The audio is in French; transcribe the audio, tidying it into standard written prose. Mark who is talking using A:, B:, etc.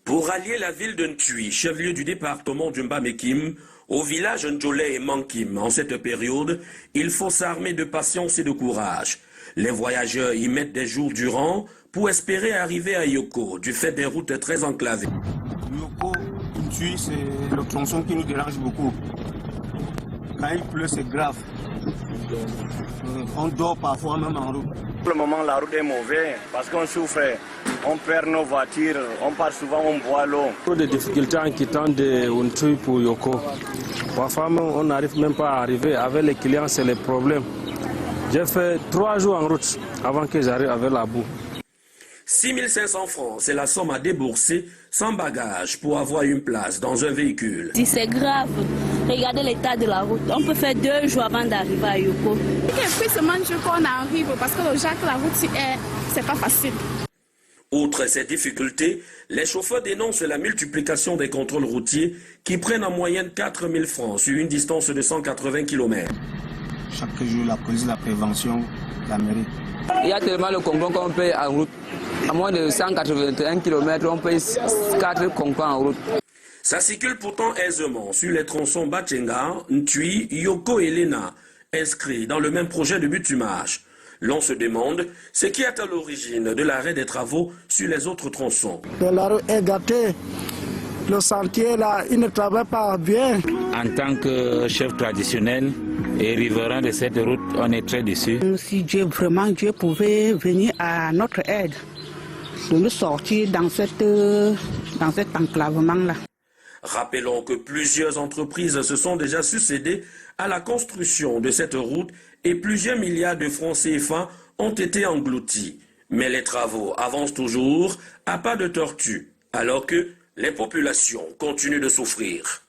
A: Pour allier la ville de Ntui, chef-lieu du département du Mbamekim, au village Ndjolé et Mankim, en cette période, il faut s'armer de patience et de courage. Les voyageurs y mettent des jours durant pour espérer arriver à Yoko, du fait des routes très enclavées.
B: Yoko, Ntui, c'est le tronçon qui nous dérange beaucoup. Quand il pleut, c'est grave. On dort parfois même en route.
C: Pour le moment, la route est mauvaise parce qu'on souffre. On perd nos voitures, on part souvent, on boit l'eau.
D: Trop de difficultés en quittant de Ntui pour Yoko. Parfois, on n'arrive même pas à arriver. Avec les clients, c'est le problème. J'ai fait 3 jours en route avant que j'arrive avec la boue.
A: 6 500 francs, c'est la somme à débourser sans bagage pour avoir une place dans un véhicule.
E: Si c'est grave, regardez l'état de la route. On peut faire 2 jours avant d'arriver à Yoko.
F: Et puis seulement qu'on arrive parce que déjà que la route c'est pas facile.
A: Outre ces difficultés, les chauffeurs dénoncent la multiplication des contrôles routiers qui prennent en moyenne 4 000 francs sur une distance de 180 km.
B: Chaque jour, la police, la prévention, la mairie.
G: Il y a tellement de contrôles qu'on paye en route. À moins de 181 km, on paye 4 contrôles en route.
A: Ça circule pourtant aisément sur les tronçons Batchenga, Ntui, Yoko et Lena, inscrits dans le même projet de bitumage. L'on se demande ce qui est à l'origine de l'arrêt des travaux sur les autres tronçons.
H: La rue est gâtée. Le sentier là, il ne travaille pas bien.
I: En tant que chef traditionnel et riverain de cette route, on est très déçus.
J: Si Dieu pouvait venir à notre aide, de nous sortir dans cet enclavement-là.
A: Rappelons que plusieurs entreprises se sont déjà succédées à la construction de cette route et plusieurs milliards de francs CFA ont été engloutis. Mais les travaux avancent toujours à pas de tortue, alors que les populations continuent de souffrir.